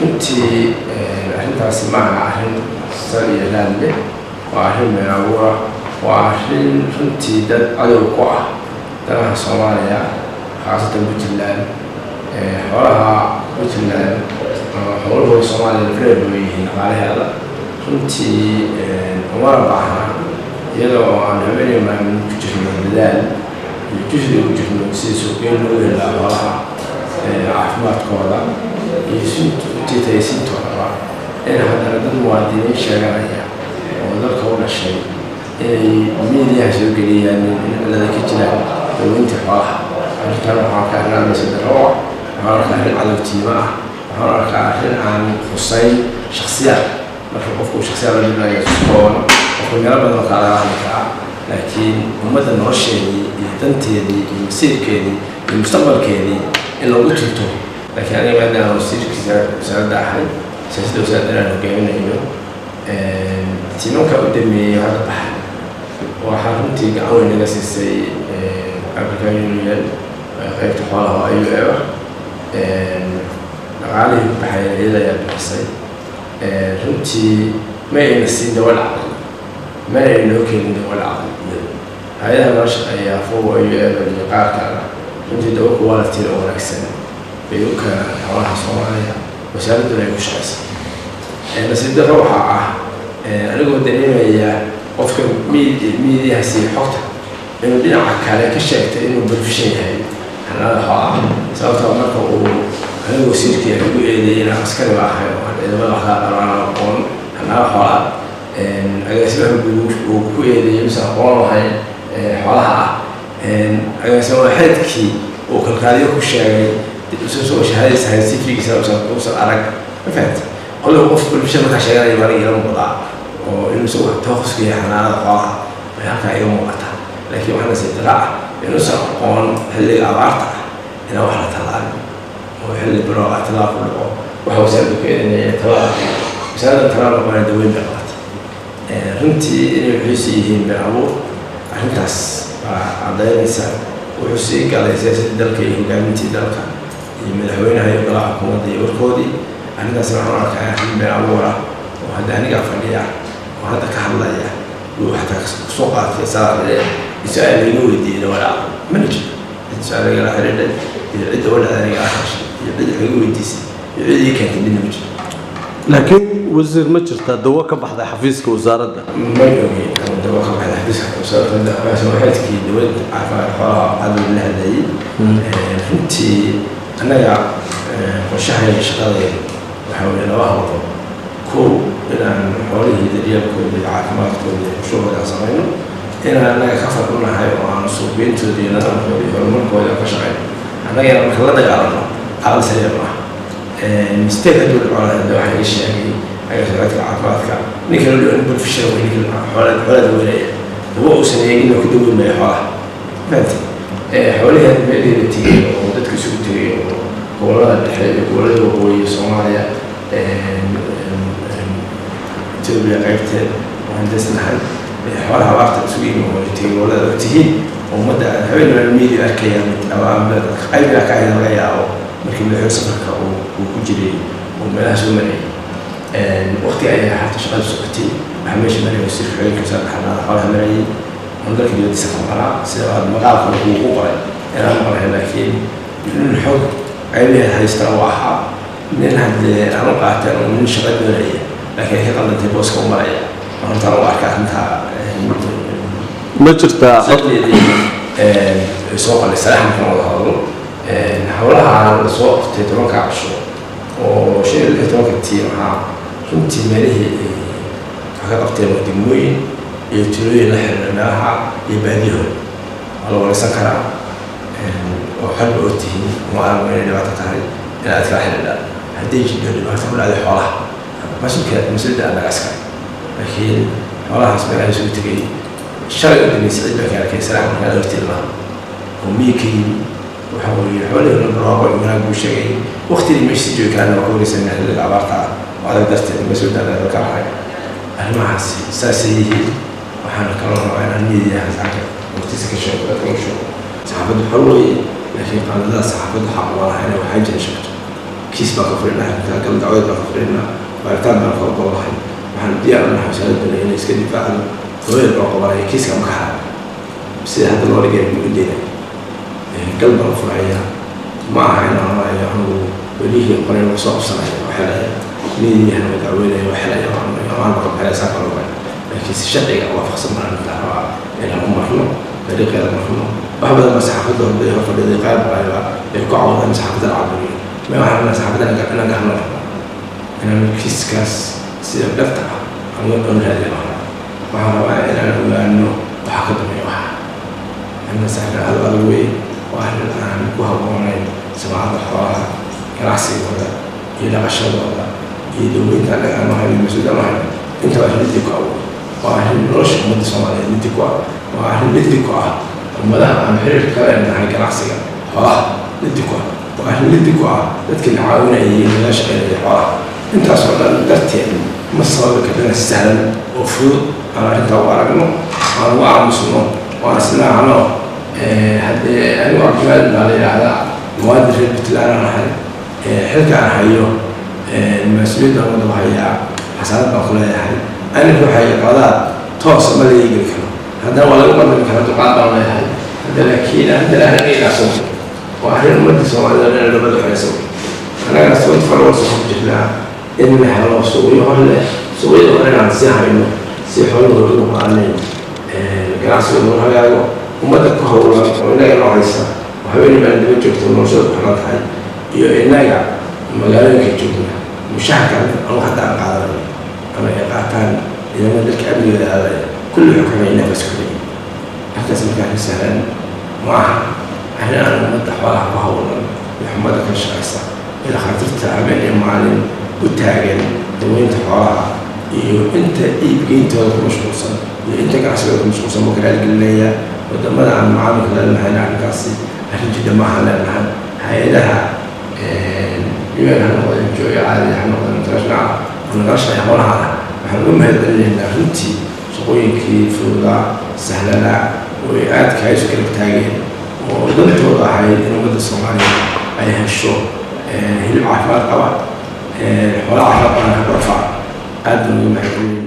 runtii arrintaasi ma aha arrin sal iyo laad leh waa arrin been abuura waa arrin runtii dad cadow ku ah danaha Soomaaliya khaasatan Puntland xoolaha Puntland xooluhu Soomaaliya reer weeyeen qaalaheeda runtii umar baaha iyadoo aan habeenay ma ku jirno dadaal iyo jishada ku jirno si suuqyada loo helo xoolaha caafimaadkooda iyo intii taysiintooda in haddana dad muwaadiniin sheeganaya oo dalka u dhashay inay miidiyaha soo geliyaan in cilada ka jiraan daweynta xoolaha arrintan waxaa ka arkaa masadaro waxaan arkaa arrin cadowtiimo ah waxaan arkaa arrin aan khusayn shakhsiyaad marka qofku shakhsiyaad la dhinayo kooban qofku meelo badan oo kala hadli karaa laakiin ummadda nolosheedii iyo danteedii iyo masiirkeedii iyo mustaqbalkeedii in lagu jirto laakiin aniga maadaama wasiirkiisa wasaaradda ahay siyaasadda wasaaradda inaan hogaaminayo tiimanka u dhameeyey hadda baxay waxaa runtii gacan weyn naga siisay African Union qaybta xoolaha IUF dhaqaalihii ku baxay iyada ayaa bixisay runtii ma ayna siin dawal caqli ma ayna noo keenin dawal caqli hay-adaha noo shaqeeya FOA IUF iyo qaar kale runtii dawalku waa la tiir oo wanaagsan bay u keenaan xoolaha Soomaaliya wasaaradduna ay ku shaqeysaa nasiib darro waxaa ah anigoo dareemaya qofka miidiyaha sii xogta inuu dhinaca kale ka sheegtay inuu bulfishan yahay xanaanada xoolaha sababtoo marka uu anigu wasiirkii ugu eedeeyay inaan askari ba ahay oo ciidamada waxaa dharaan aqoon xanaanada xoolaha agaasimaha guud uu ku eedeeyay mise aqoon lahayn xoolaha agaasimaha xeedkii uu kalkaaliyo ku sheegay soo shahaadada scientific uusan arag ma fahamta qolka qof bulfishan markaa sheeganaya waa ila muuqdaa oo inuu soo tooska yahay xanaanada xoolaha way halkaa iga muuqataa laakiin waxaa nasiib darro ah inuusan aqoon xilliga abaarta ah inaan wax la talaalin oo xilli bilowga talaal ku dhaco waxa wasaaraddu ka eedanaya talaal wasaaradda talaal noqonaya daweyn bay qabatay runtii inay wuxuusi yihiin been abuur arrintaas baa caddaynaysa wuxuu sii galay siyaasadda dalka iyo hogaamintii dalka iyo madaxweynaha iyo golaha xukuumadda iyo warkoodii arrintaas waxaan arkaa arrin been abuur ah oo hadda aniga fadhiya oo hadda ka hadlaya uu xataa soo qaatay saarle isaga laga weydiiyay wala mana jiro isaga laga xiriiray iyo cid wala aniga ahaash iyo cid laga weydiisay iyo cid ka kadib ma jiro laakiin wasiir ma jirta dawo ka baxday xafiiska wasaaradda ma yogi dawo ka baxday xafiiska wasaaradda waxay dawladda caafimaad xoolaha hadda la hadlayay runtii anaga qorshaha shaqadeeda waxa weeye laba hawlo koow inaan xoolihii daryeelkooda iyo caafimaadkooda iyo shughulka samayno inaan anaga ka fadhinahay oo aan suuqgeyntooda iyo nidaamkooda iyo horumarkooda ka shaqeyno annagana marka la dagaalano caqli saliim ah mistake hadduu dhaco waxaa ii sheegay agaasimaadka caafimaadka ninka la dhigo bulfishan wey ninka xoolaad weynaya dawo uusan eegin oo ka daweyn maya xoolaha fahamti xoolihii hadda meelihii la tegey oo dadka isugu tegey oo gobollada dhexe iyo gobollada waqooyi Soomaaliya Ethiopia qaybteed waan desnahay xoolaha abaarta isugu yimid oo gobollada ogtihiin ummadda haweeneyda miidiya arkaya ama qaybna ka ahayd laga yaabo markii madaxweyne safarka uu ku jiray oo meelaha soo maray waqti ay xataa shaqada socotay waxaa meesha maray wasiir xogeenka wasaaradda xanaanada xoolaha marayay oo dalka dibadiisa ka maraa sida maqaalka uu ku qoray inaan maqlahay laakiin nin xog qaybaha haystaa oo ahaa nin haddee aan u qaateen oo nin shaqa doonaya laakiin ay ka qaldantay booska u maraya maanta u arkaa intaa ma jirtaa soo qalay salaam kan wada hadlo hawlaha la soo qabtay tobanka casho oo shirka tobanka tiim ahaa runtii meelihii wax ka qabteen wadamooyin iyo tuulooyin la xiriira meelaha iyo baadiyahood waa la wareysan karaa oo xalba oo tihiin uma aragno inay dhibaato tahay inaad kala xiriiraan haddii jidho dhibaato ku dhacday xoolaha mas-uuliyadda annaga askari laakiin xoolahaas meelaha isugu tegay shalay u dhameysay cid baa ka arkay salaam markaa horteed lahaa oo miyi ka yimi waxa weeye xoolihii barwaaqo iyo wanaag buu sheegay waqtigii meesha joogi karaana waa ka wareysanaa xilliga abaarta ah oo adag darteed mas-uuliyadda annaga ka ahay arrimahaasi saasay yihiin waxaana kaloo rabaa inaan miidiyahaas arka waqtiisa ka sheego dadka u sheego saxaafaddu xor weeye laakiin qaanadaha saxaafaddu xaq waa laha inay waxaa jira sheegto kiis baa ka furin arrinka galda dacwada faqrina baaritaan baan ka qowlahay waxaan diyaarinahay wasaaradda inay iska difaacdo hooyada loo qabanaya kiiska makaxa sida hadda loo dhigay muddada galba la furaya ma aha inaan raayo anigu welihii qoray loo soo qabsanayo waxay leeyahay dacwada waxay aan ka baxaysaa qalabka laakiin si sharciga waafaqsan marna dacwa inaan u marno dariiqada marno wax badan ma saxaafadda oo fadhiday qayb qayba ay ku caawinayaan saxaafadda caabuliyo ما أعرف الناس حبنا أنا قهنا أنا من كيس سير دفتر أنا أقول هذه الأمر وأنا أقول إنه وحكتني واحد أنا سأل هذا الوي وأهل الآن وهمونين سماع الحوار كراسي ولا إلى عشرة ولا يدوي أنا هاي المسؤول أنا أنت واحد بتقع وأهل الرش مد سماع بتقع وأهل بتقع وماذا عن حرير كلام هاي كراسي بتقع وأهل الدكوع لكن عاونا لا شيء للحوار أنت أصلا درتين مصر كلنا سهلا وفروض أنا أنت وعرقنا أنا وعر مسلمون وأنا سنا عنه هذا أنا وعجبال على هذا مواد في البتلان أنا حلك عن حيو المسؤولين ده مدة وحياة حسنات بقولها يعني أنا في حياة هذا توصل ما لي يجري هذا ولا يقدر كلام تقاطع ولا هذا لكن هذا لا غير أصلا وأهل المدة الصومالية أنا بدو حيسوي أنا أسوي تفرغ صحب جهلا إن حلو سوي ولا سوي وأنا عن سياحة إنه سياحة إنه قانين جراس إنه هذا ومدة كهولا وإنا يروح عيسى وحبيني من عندما جبت الموجود حلقة هاي إننا مجالين كجبنا مشاكل أو حتى قادر أنا يقعتان إذا ما لك أبني ولا كل حكمين بس كلين حتى سمكان سهلا معه أنا مدة حوالها وهولا محمد كان شخصا إلى خاطرت عملي معلم وتاجر دوين حوالها أنت يبقى أنت مش مصر أنت كعسل مش مصر ممكن على الجلية ودمنا عن معامل لأن هاي عن كاسي هل جدا ما حنا هاي لها يوم هنقول جوي عادي هنقول نترجع ونرجع حوالها هنقول ما يدل لنا رنتي سقوين كيف ولا سهلة لا وقعد كايش كلك تاجر ودلتو ضحايا إنه مدة الصومالية أي هالشو هي العافية قوى ولا عافية رفع أدنى من